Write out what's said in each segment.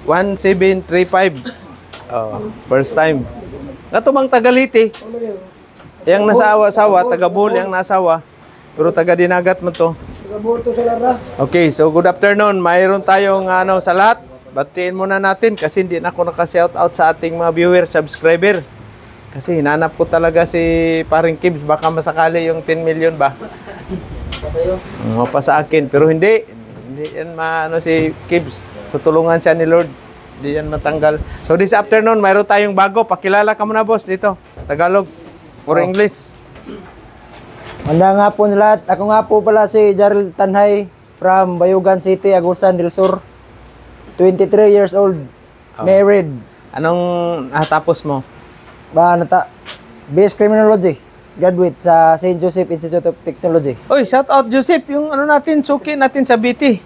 1735. Oh, first time. Natumang Tagaliti. Yang nasawa-sawa, taga-Bohol yang nasawa. Pero taga-Dinagat mo to. Okay, so good afternoon. Mayroon tayong sa lahat. Batiin muna natin kasi hindi na ako naka-shout out sa ating mga viewer, subscriber. Kasi hinanap ko talaga si Paring Kibs. Baka masakali yung 10 million ba? Pa sa akin. Pero hindi yan si Kibs. Tutulungan siya ni Lord. Hindi yan matanggal. So this afternoon, mayroon tayong bago. Pakilala ka muna, boss, dito. Tagalog or English. Manda nga po lahat. Ako nga po pala si Jarrell Tanhay from Bayugan City, Agusan del Sur. 23 years old. Married. Anong natapos mo? BS Criminology. Graduate sa St. Joseph Institute of Technology. Oy, shout out Joseph. Yung natin, suki natin sa BT.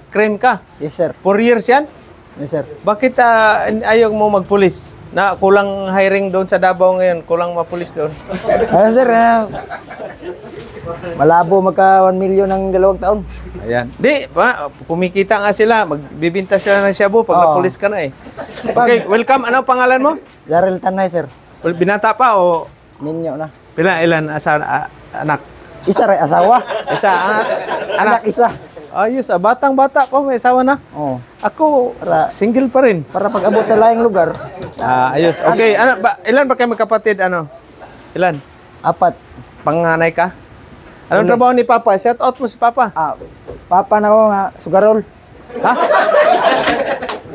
Crime ka? Yes, sir. 4 years yan? Yes, sir. Bakit ayaw mo magpulis? Na kulang hiring doon sa Davao ngayon, kulang mapulis doon. Sir, malabo magka 1 million ng 2 taon. Ayan. Di, kumikita nga sila, magbibinta sila ng shabu pag napulis ka na eh. Okay, welcome. Ano pangalan mo? Jarrell Tanhay, sir. Binata pa o? Minyo na. Ilan anak? Isa rin, asawa. Isa, Anak isa. Ayos, batang-bata pa, may asawa na. Oo. Ako, single pa rin. Para pag-abot sa laing lugar. Ayos. Okay, ilan ba kayo magkapatid? Ilan? 4. Panganay ka? Anong trabaho ni Papa? Shout out mo si Papa. Papa na ko nga, sugarol. Ha?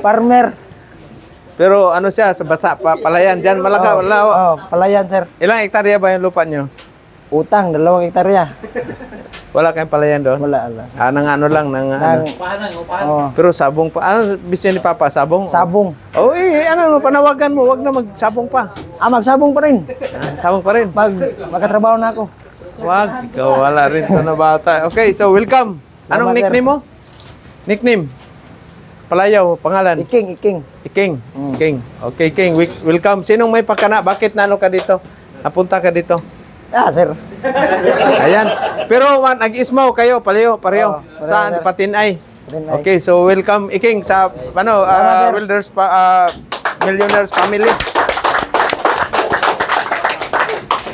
Farmer. Pero siya, sa basa, palayan. Diyan, Malaga. Palayan, sir. Ilang hektarya ba yung lupa nyo? Utang, 2 hektarya. Wala kayong palayan doon? Wala. Pero sabong pa. Ano bisyo ni Papa? Sabong? Sabong. Panawagan mo. Wag na magsabong pa. Magsabong pa rin. Sabong pa rin? Magkatrabaho na ako. Wag. Ikaw wala rin na bata. Okay, so welcome. Anong nickname mo? Nickname? Palayaw, pangalan? Iking. King. Okay, King. Welcome. Sinong may pakana? Bakit ka dito? Napunta ka dito? Sir. Ayan. Pero nag-ismaw kayo, pareho. Saan? Patinay. Okay, so welcome, Iking, sa Wilders Millionaires Family.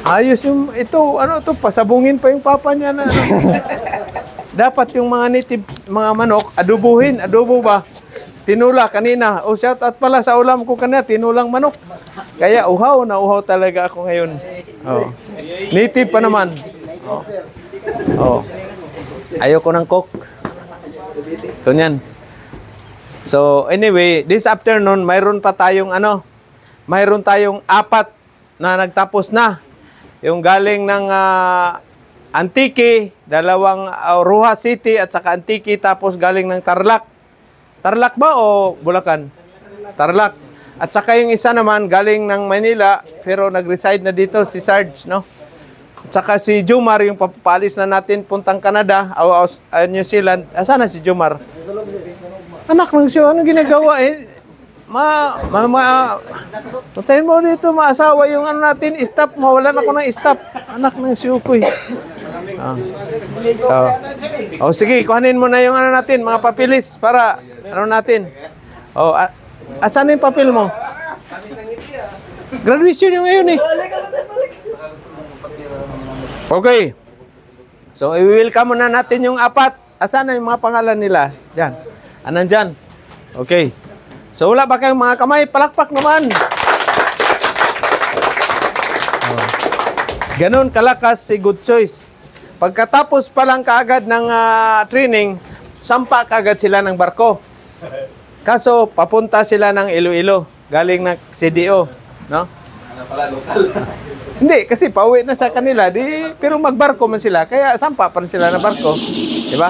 Ayos yung ito, pasabungin pa yung papa niya na Dapat yung mga native, mga manok, adobo ba? Tinula kanina. Shout out pala sa ulam ko kanina, tinulang manok. Kaya uhaw talaga ako ngayon. Native pa naman. Ayoko ng coke. So yan. So anyway, this afternoon mayroon tayong 4 na nagtapos na. Yung galing ng Antique, 2 Rojas City at saka Antique, tapos galing ng Tarlac. Tarlac ba o Bulacan? Tarlac. At saka yung isa naman galing ng Manila pero nag-reside na dito si Sarge, no? At saka si Jomar, yung papalis na natin puntang Canada o New Zealand. Asan na si Jomar? Anak ng siyo, anong ginagawa eh? Patayin mo dito, maasawa yung natin, stop, mawalan ako ng stop. Anak ng siyo ko eh. Sige, kuhanin mo na yung natin, mga papilis para natin. At saan yung papel mo? Graduation yung ngayon eh. Okay. So, i-welcome muna natin yung 4. Asan na yung mga pangalan nila? Diyan. Dyan? Okay. So, wala ba kayong mga kamay? Palakpak naman. Ganon kalakas si Good Choice. Pagkatapos pa lang kaagad ng training, sampa kaagad sila ng barko. Kaso, papunta sila ng Iloilo. Galing ng CDO. No? Hindi, kasi pauwi na sa kanila. Pero magbarko man sila. Kaya sampa pa rin sila ng barko. Diba?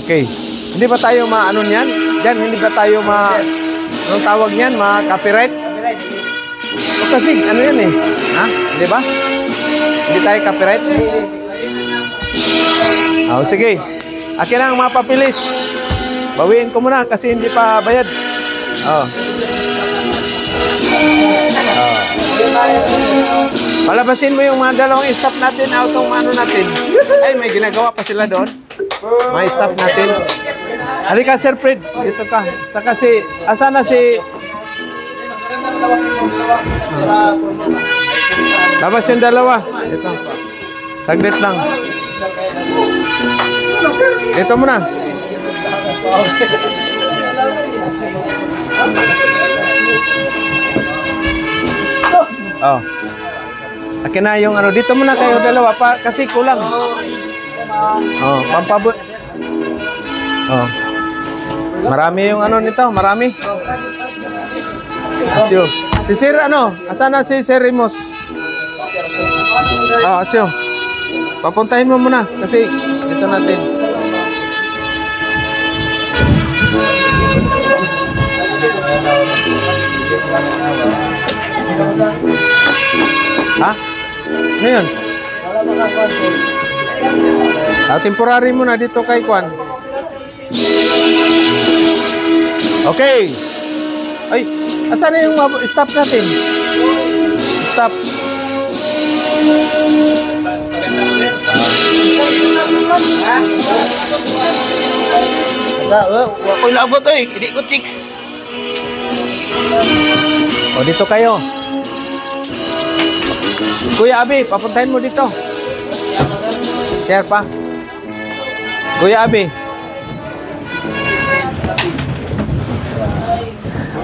Okay. Hindi ba tayo niyan? Diyan, hindi ba tayo anong tawag niyan? Copyright? Kasi, yan eh. Di ba? Hindi tayo copyright? Sige. Akin ang mga papilis. Bawiin ko muna kasi hindi pa bayad. Palabasin mo yung mga 2 staff natin, natin. Ay, may ginagawa pa sila doon. Mga staff natin. Halika, Sir Fred. Dito ka. Saka si, asa na si... Labas yung dalawa. Ito. Saglit lang. Ito muna. Oh. Akin na yung ano. Dito muna kayo dalawa pa. Kasi kulang. Oh, pampabot. Oh. Marami yung ano nito. Marami. Asyo. Si Sir ano? Asa na si Sir Rimos? Oh, Asyo. Papuntahin mo muna. Kasi dito natin. Ha? Ano yun? Temporary muna dito kay Kwan. Okay. Ay, asan na yung stop natin? Stop. Ako'y labot hindi ko chicks. O, dito kayo. Kuya Abi, papuntahin mo dito. Share pa. Kuya Abi.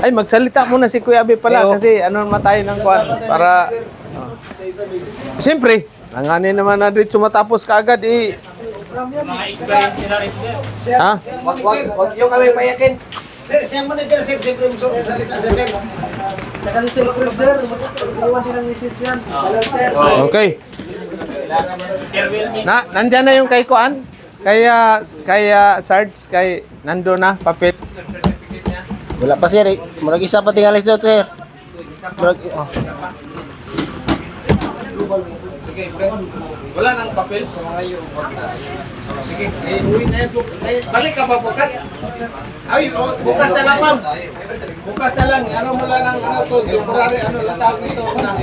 Ay, magsalita muna si Kuya Abi pala kasi ano naman tayo ng kuwan para... Siyempre, nanganin naman na dito matapos kaagad eh. Ha? Wag yung kami payakin. Sir, siya manager sir, siyempre mo salita sa sir. Kasi Sir Fred, sir. Iwan din ang message yan. Okay. Nandyan na yung kay Kuan? Kaya Sarge, kay nando na, papel. Wala pa sir, murag isa pa tingalis daw sir. Murag Sige, wala nang papel sa mga iyo. Sige, uwi na yung balik ka ba bukas? Ay, bukas na lang ma'am. Bukas na lang, ano mo lang ano to, temporary ano lang tawag nito muna.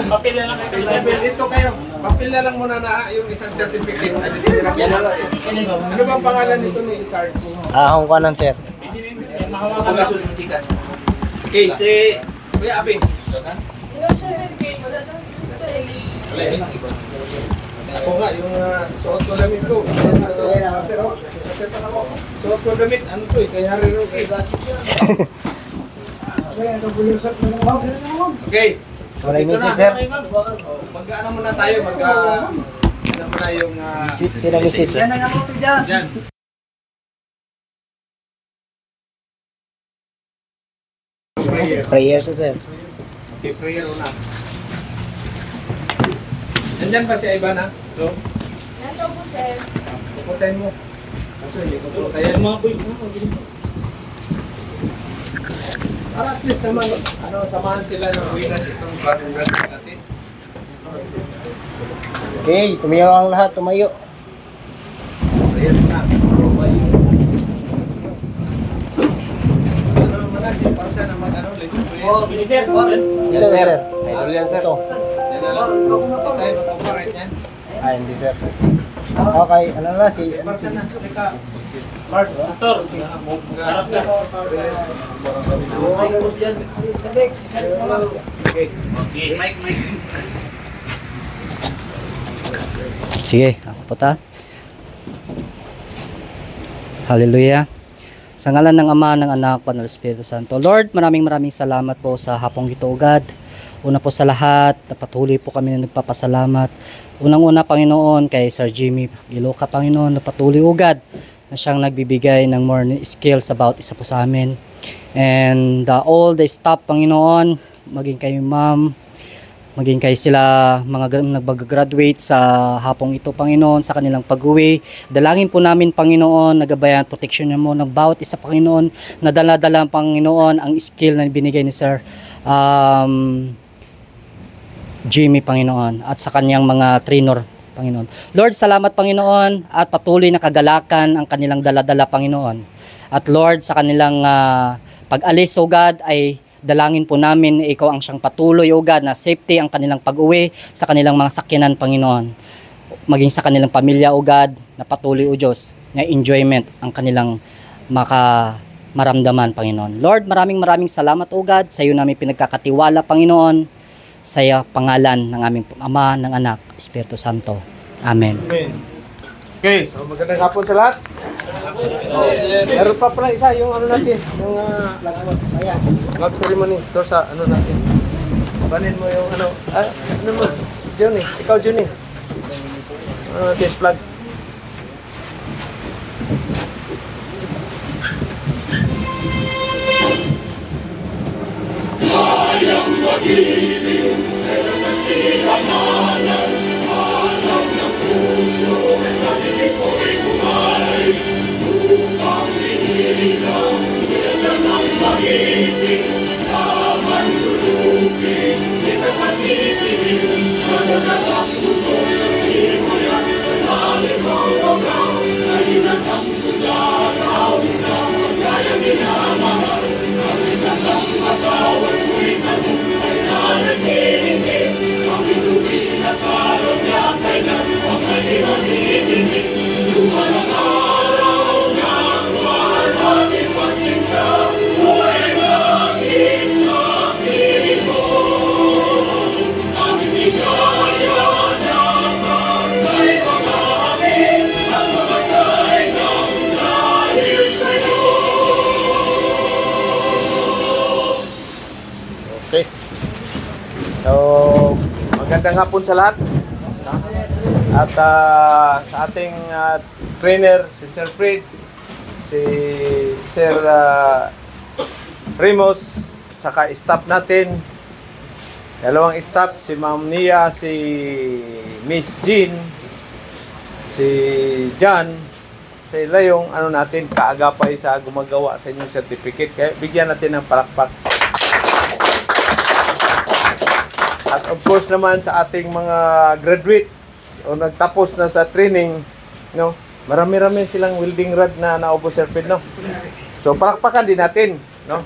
Papel na lang kayo. Papel ito kayo. Papel na lang muna na yung isang certificate. Ano bang pangalan nito ni Sarge? ahong kanan sir. Okay, si Kuya Abi. Ako nga, yung suot ko damit ko. Suot ko damit, ano to eh, kaya rin okay. Okay. Wala yung message sir. Mag-ano muna tayo, ano muna yung... Sino message? Yan ang amote dyan. Diyan. Prayer sir. Okay, prayer una. Nandyan ba si Ivana? Hello? Nasa po, sir. Pupuntahin mo. Kaso hindi ko pupuntahin. Mga boys na. Para at least naman, ano, samahan sila ng winas itong bagong gano'n natin. Okay, tumayo ang lahat, tumayo. Prayer na. Ano naman na, si Parsa naman, ano, let's pray. Ito sir. Idol yan sir. Yan na lang. Hindi tayo mag-operate yan. Ah, hindi sir. Okay, ano na si... Parsa na, teka. Lars, Pastor. Harap ka. Okay. Mike. Sige, ako po ta. Hallelujah. Sa ngalan ng Ama, ng Anak, ng Espiritu Santo. Lord, maraming salamat po sa hapong ito, God. Una po sa lahat, patuloy po kami na nagpapasalamat. Unang-una, Panginoon, kay Sir Jimmy Giloca, Panginoon, na patuloy, God, na siyang nagbibigay ng more skills about isa po sa amin. And all the staff, Panginoon, maging kay Ma'am, maging kay sila mga nag-graduate sa hapong ito, Panginoon, sa kanilang pag-uwi. Dalangin po namin, Panginoon, nagabayan, protection niyo mo ng bawat isa, Panginoon, na dala-dala, Panginoon, ang skill na binigay ni Sir Jimmy, Panginoon, at sa kanyang mga trainer, Panginoon. Lord, salamat, Panginoon, at patuloy na kagalakan ang kanilang dala-dala, Panginoon. At Lord, sa kanilang pag-alis, O God, ay dalangin po namin na ikaw ang siyang patuloy, O God, na safety ang kanilang pag-uwi sa kanilang mga sakyanan, Panginoon. Maging sa kanilang pamilya, O God, na patuloy, O Diyos, na enjoyment ang kanilang maramdaman, Panginoon. Lord, maraming salamat, O God, sa iyo namin pinagkakatiwala, Panginoon, sa pangalan ng aming Ama, ng Anak, Espiritu Santo. Amen. Amen. Okay, so magandang hapon sa lahat. Meron pa pala isa yung ano natin, yung flag ceremony. Ito sa ano natin. Banin mo yung ano, ano mo, Johnny, ikaw Johnny. Ano natin, flag. Okay. So, magandang hapon sa lahat. At sa ating trainer, si Sir Fred, si Sir Remus, saka staff natin. Dalawang staff, si Ma'am Nia, si Miss Jean, si John. Sila yung ano natin, kaagapay sa gumagawa sa inyong certificate. Kaya bigyan natin ng palakpak. At of course naman sa ating mga graduates o nagtapos na sa training, no? Marami-rami silang welding rod na naubos, Sir Fred, no? So palakpakan din natin, no?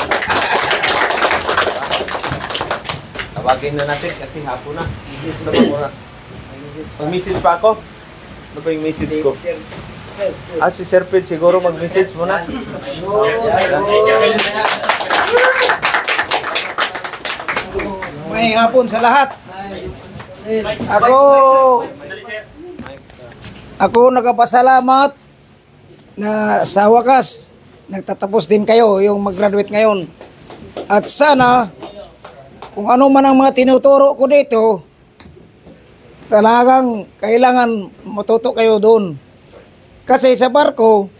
Tawagin na natin kasi hapon na. Ano bang oras? Mag-message pa ako? Ano ba yung message ko? Si Sir Fred siguro mag-message muna. May hapon sa lahat. Ako nagpapasalamat na sa wakas nagtatapos din kayo yung mag-graduate ngayon. At sana kung ano man ang mga tinuturo ko dito, talagang kailangan matuto kayo doon. Kasi sa barko,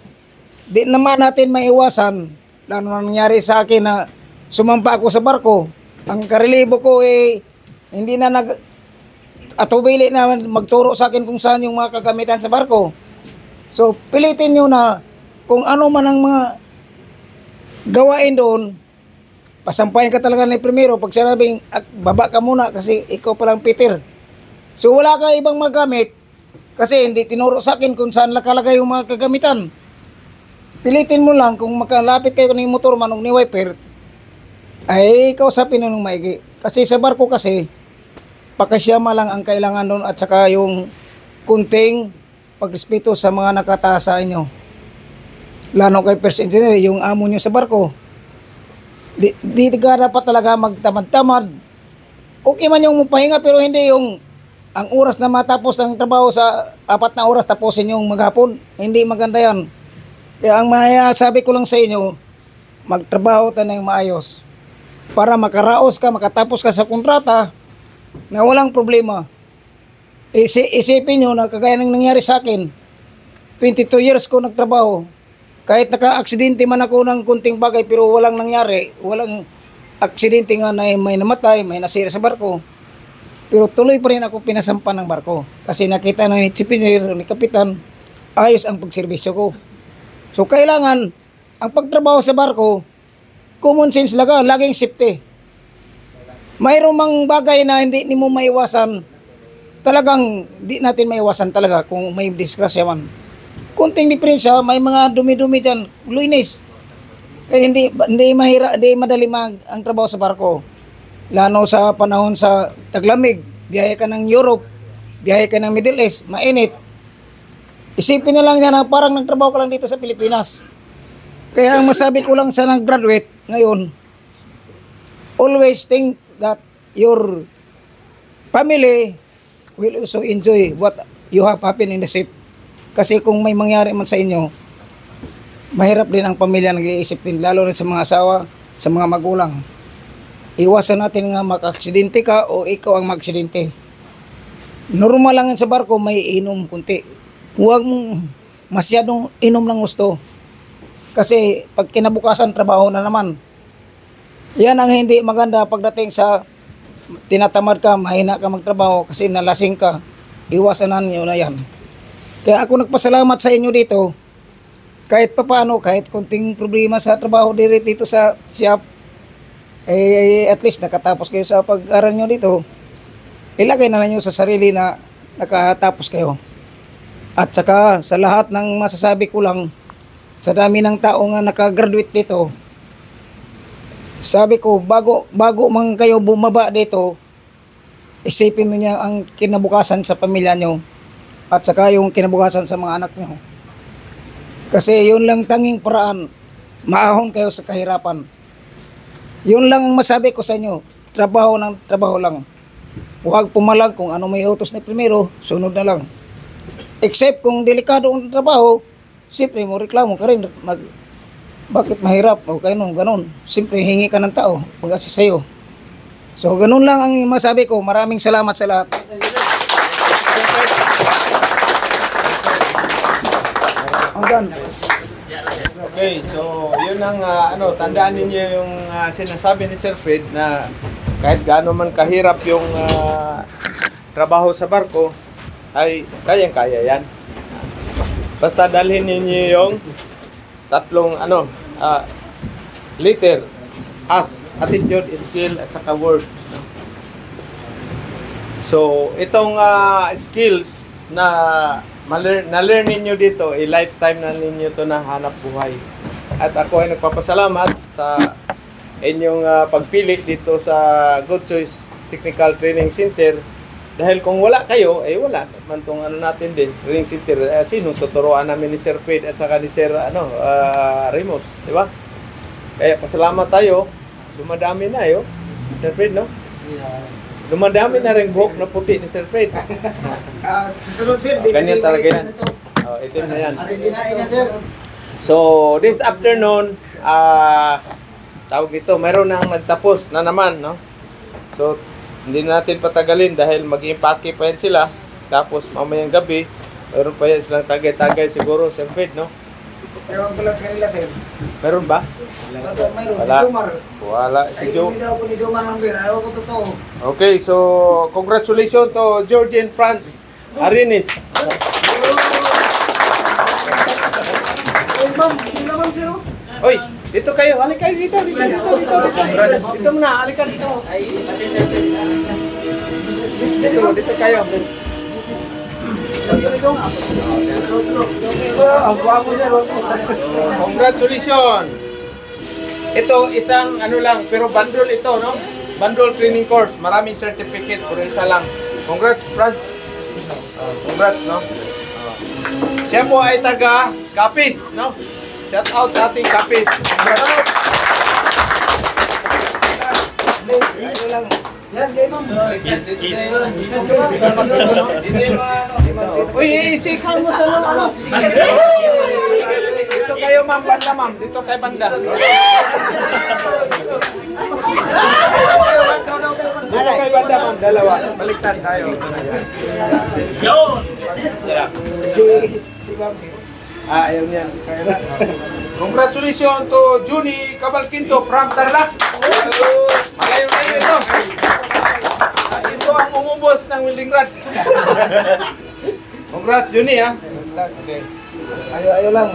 di naman natin maiwasan, lalo na nangyari sa akin na sumampa ako sa barko. Ang karelibo ko hindi na atubili na magturo sa akin kung saan yung mga kagamitan sa barko. So, pilitin nyo na kung ano man ang mga gawain doon, pasampahin ka talaga na primero. Pag sinabing, baba ka muna kasi ikaw palang Peter. So, wala ka ibang magamit kasi hindi tinuro sa akin kung saan nakalagay yung mga kagamitan. Pilitin mo lang kung makalapit kayo ng motor manong ni wiper, ay kausapin na nung maigi. Kasi sa barko kasi, pakasyama lang ang kailangan doon at saka yung kunting pagrespeto sa mga nakataas sa inyo. Lalo kay first engineer, yung amo nyo sa barko. Di ka dapat talaga magtamad-tamad. Okay man yung pahinga pero hindi yung ang oras na matapos ang trabaho sa 4 na oras tapusin yung maghapon. Hindi maganda yan. Kaya ang sabi ko lang sa inyo, magtrabaho tayo ng maayos. Para makaraos ka, makatapos ka sa kontrata na walang problema. Isipin nyo na kagaya ng nangyari sa akin. 22 years ko nagtrabaho. Kahit naka-aksidente man ako ng kunting bagay pero walang nangyari. Walang aksidente nga na may namatay, may nasira sa barko. Pero tuloy pa rin ako pinasampan ng barko. Kasi nakita na ni chief engineer, ni kapitan, ayos ang pagserbisyo ko. So kailangan, ang pagtrabaho sa barko, common sense laga, laging safety. Mayroong mang bagay na hindi mo maiwasan, talagang di natin maiwasan talaga kung may disgrasya man. Kunting diferensya, may mga dumi-dumi dyan, luinis. Kaya hindi madali ang trabaho sa barko. Lalo sa panahon sa taglamig, biyahe ka ng Europe, biyahe ka ng Middle East, mainit. Isipin na lang niya na parang nagtrabaho ka lang dito sa Pilipinas. Kaya ang masabi ko lang sa nag-graduate ngayon, always think that your family will also enjoy what you have happen in the ship. Kasi kung may mangyari man sa inyo, mahirap din ang pamilya nag-iisip din, lalo rin sa mga asawa, sa mga magulang. Iwasan natin nga maka-aksidente ka o ikaw ang mag-aksidente. Normal lang yan sa barko, may inom kunti. Huwag mong masyadong inom ng gusto. Kasi pag kinabukasan, trabaho na naman. Yan ang hindi maganda pagdating sa tinatamad ka, mahina ka magtrabaho kasi nalasing ka. Iwasanan nyo na yan. Kaya ako nagpasalamat sa inyo dito. Kahit papaano, kahit konting problema sa trabaho dito sa shop, at least nakatapos kayo sa pag-aral nyo dito. Ilagay na ninyo sa sarili na nakatapos kayo. At saka sa lahat ng masasabi ko lang, sa dami ng tao nga nakagraduate dito, sabi ko, bago man kayo bumaba dito, isipin mo niya ang kinabukasan sa pamilya nyo at saka yung kinabukasan sa mga anak nyo. Kasi yun lang tanging paraan, maahon kayo sa kahirapan. Yun lang ang masabi ko sa inyo, trabaho ng trabaho lang. Huwag pumalag kung ano may utos na primero, sunod na lang. Except kung delikado ang trabaho, siyempre mo reklamo ka rin, bakit mahirap o ganun. Siyempre hingi ka ng tao, mag-assist sa'yo. So ganun lang ang masabi ko. Maraming salamat sa lahat. Hanggang. Okay, so yun ang tandaan ninyo yung sinasabi ni Sir Fred na kahit gaano man kahirap yung trabaho sa barko, ay kayang-kaya yan. Basta dalhin ninyo yung tatlong letter, as, attitude, skill, at saka word. So, itong skills na na-learn ninyo dito, lifetime na ninyo to na hanap buhay. At ako ay nagpapasalamat sa inyong pagpili dito sa Good Choice Technical Training Center. Dahil kung wala kayo, wala naman itong natin din, training center. Sino tuturuan namin ni Sir Fred at saka ni Sir Ramos, di ba? Kaya pasalamat tayo, dumadami na Sir Fred, no? Dumadami na rin buhok na puti ni Sir Fred. Susunod sir, ganyan talaga yan. Itim na yan. Sir. So, this afternoon, tawag ito, mayroon nang nagtapos na naman, no? So, hindi na natin patagalin dahil mag-impake pa yan sila. Tapos mamayang gabi, mayroon pa yan silang tagay-tagay siguro, Sir Fred, no? Ewan ko lang sa kanila, sir. Meron ba? Mayroon, Wala. si Jomar. Wala. Si Ay, Joe. ako ni Jomar ng bira. Ewan ko totoo. Okay, so congratulations to George and Franz Arinis. Oy, dito kayo. Halika dito. Dito muna, halika dito. Dito kayo. Congratulations. Ito isang lang, pero bundle ito, no? Bundle training course, maraming certificate, pero isa lang. Congrats, Franz. Congrats, no? Siya po ay taga Capiz, no? Shout out sa ating Capiz. Uy, isikan mo sa ano? Dito kayo, ma'am, banda, ma'am. Dito kayo, banda. Dito kayo, banda, ma'am. Dalawa. Baliktad tayo. Si Ma'am. Ayaw niyan. Congratulations to Juni Cabalquinto from Tarlac. Malayo na ito. Ito ang umubos ng welding rod. Congrats, Juni, ha? Okay. Ayaw lang.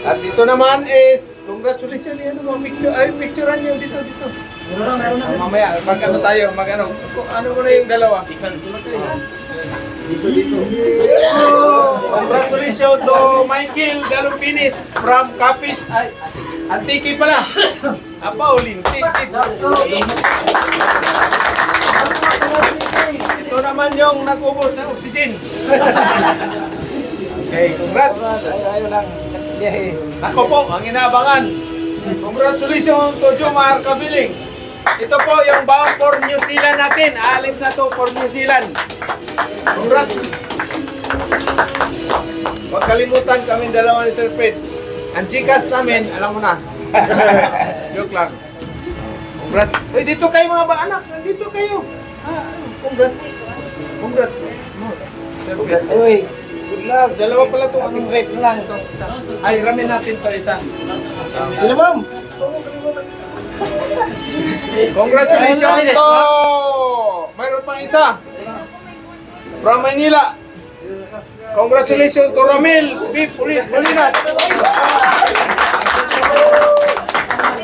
At ito naman is, congratulations, yan mga picture. Ay, picturean niyo dito. Mamaya, mag-ano tayo, mag-ano. Ano mo na yung dalawa? Congratulations to Michael Galupinis from Capiz. Ay, Antiki pala. Paulin. Ito naman yung nag-ubos ng oxygen. Okay, congrats. Ayaw lang. Ako po, ang inaabangan. Congratulations to Jomar Kabiling. Ito po yung bound for New Zealand natin. Aalis na to for New Zealand. Congrats. Huwag kalimutan kami dalawa ni Sir Fred. Ang Gcash namin, alam mo na. Joke lang. Congrats. Uy, dito kayo mga anak. Dito kayo. Congrats. Congrats. Sir Fred. Uy, good luck. Dalawa pala to. Ang Straight lang. ay, ramin natin to isa. Sino ma'am? Congratulations to! Mayroon pang isa. From Manila. Congratulations to Ramil B. Pulinas.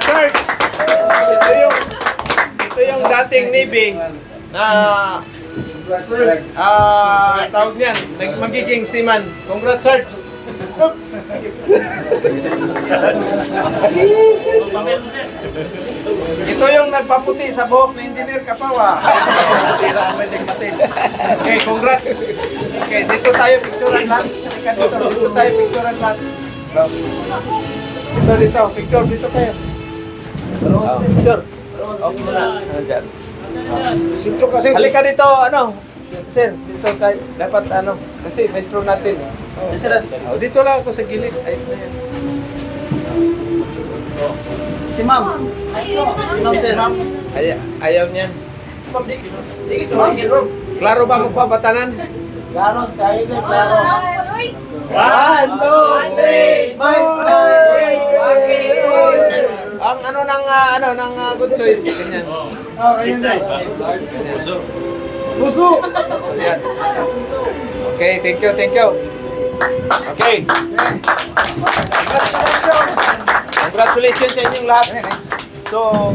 Start. Ito yung dating Navy na tawag niyan, magiging seaman. Congrats, Sarge. Ito yung nagpaputi sa buhok ni Engineer Kapawa. Okay, congrats. Okay, dito tayo picturean lang. Dito tayo picturean lang. Dito, picture dito kayo. Picture. Diyan. Sintro kasi. Halika dito, ano? Sir, dito tayo. Dapat ano, kasi maestro natin. Oh, dito lang ako sa gilid. Ayos na yan. Si ma'am. Si ma'am, sir. Ayaw niyan. Di ito, ma'am. Klaro ba magpapatanan? Klaro, tayo sir, klaro. 1, 2, 3, smile, smile. Ang ano ng good choice ganyan. Oh, ganyan na. Puso. Ayan. Okay, thank you, thank you. Okay. Congratulations sa inyong lahat. So,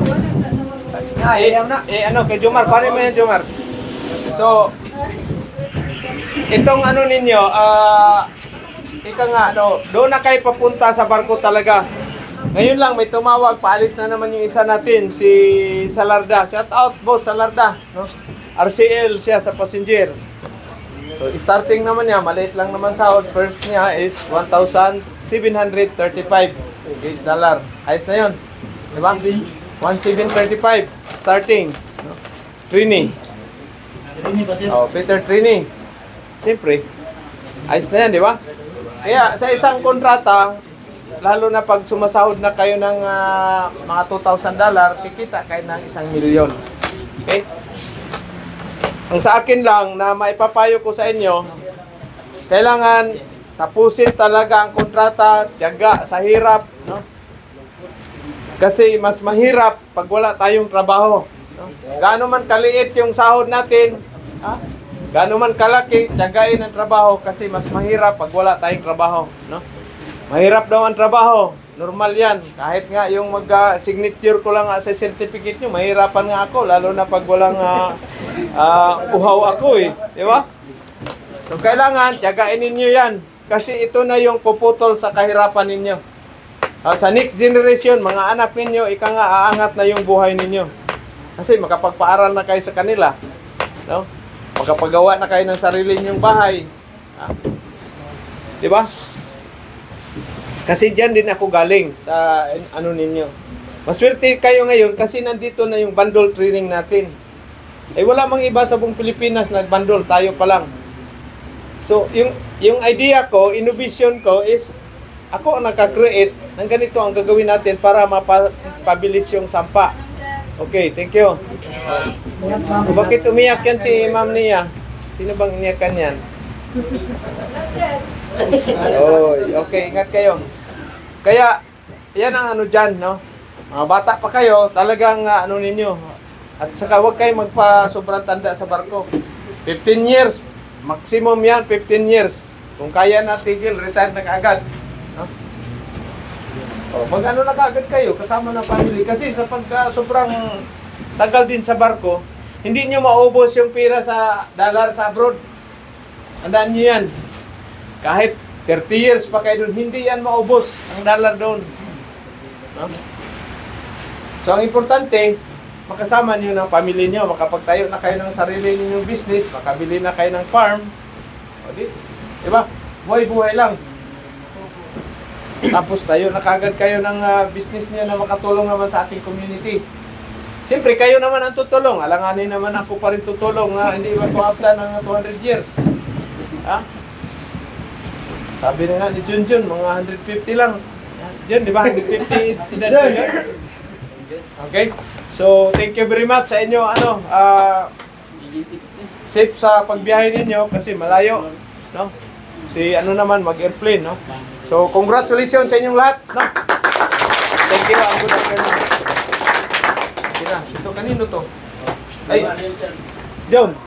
ano kay Jomar, paano mo yan, Jomar? So, itong ano ninyo, ika nga, no, doon na kayo papunta sa barko talaga. Ngayon lang, may tumawag, paalis na naman yung isa natin, si Salarda. Shout out, boss, Salarda. No? RCL siya sa passenger. So, starting naman niya, maliit lang naman sahod. First niya is 1,735 US dollar. Ayos na yun. Diba? 1,735 starting. No? Training. Oh, Peter Training. Siyempre, ayos na yan, di ba? Kaya sa isang kontrata, lalo na pag sumasahod na kayo ng mga $2,000, kikita kayo ng 1,000,000. Okay? Ang sa akin lang na maipapayo ko sa inyo, kailangan tapusin talaga ang kontrata, tiyaga sa hirap, no? Kasi mas mahirap pag wala tayong trabaho, no? Gaano man kaliit yung sahod natin, ha? Gaano man kalaki, tiyagain ang trabaho kasi mas mahirap pag wala tayong trabaho, no? Mahirap daw ang trabaho. Normal yan. Kahit nga yung mag-signature ko lang sa certificate nyo, mahirapan nga ako. Lalo na pag walang uhaw ako eh. Di ba? So kailangan, tiyagain ninyo yan. Kasi ito na yung puputol sa kahirapan ninyo. Sa next generation, mga anak ninyo, ika nga aangat na yung buhay ninyo. Kasi makapagpaaral na kayo sa kanila. No? Makapagawa na kayo ng sarili ninyong bahay. Di ba? Kasi dyan din ako galing sa ano ninyo. Maswerte kayo ngayon kasi nandito na yung bundle training natin. Eh wala mang iba sa buong Pilipinas nagbundle, tayo pa lang. So yung idea ko, innovation ko is ako ang nagka-create ng ganito ang gagawin natin para mapabilis yung sampa. Okay, thank you. So, bakit umiyak yan si Ma'am Nia? Sino bang iniyakan yan? Oh, okay, ingat kayo. Kaya, yan ang ano dyan, no? Mga bata pa kayo, talagang ano ninyo. At saka huwag kayo magpa-sobrang tanda sa barko. 15 years, maximum yan, 15 years. Kung kaya na tigil, retire na kaagad. No? O, mag-ano na kaagad kayo, kasama ng family. Kasi sa pagka sobrang tagal din sa barko, hindi nyo maubos yung pira sa dollar sa abroad. Tandaan nyo yan. Kahit 30 years pa kayo doon, hindi yan maubos ang dollar doon. No? So, ang importante, makasama nyo ng pamilya nyo, makapagtayo na kayo ng sarili ninyong business, makabili na kayo ng farm. O, diba? Buhay-buhay lang. Tapos tayo na kagad kayo ng business niyo na makatulong naman sa ating community. Siyempre, kayo naman ang tutulong. Alanganin naman ako pa rin tutulong na hindi ba ito after ng 200 years. Ha? Sabi na nga ni Junjun, mga 150 lang. Yan, di ba? 150 edad ko yun. Okay? So, thank you very much sa inyo. Safe sa pagbiyahe ninyo kasi malayo. No? Si naman, mag-airplane. No? So, congratulations sa inyong lahat. No? Thank you. Ang good afternoon. Ito, kanino to? Ay, John.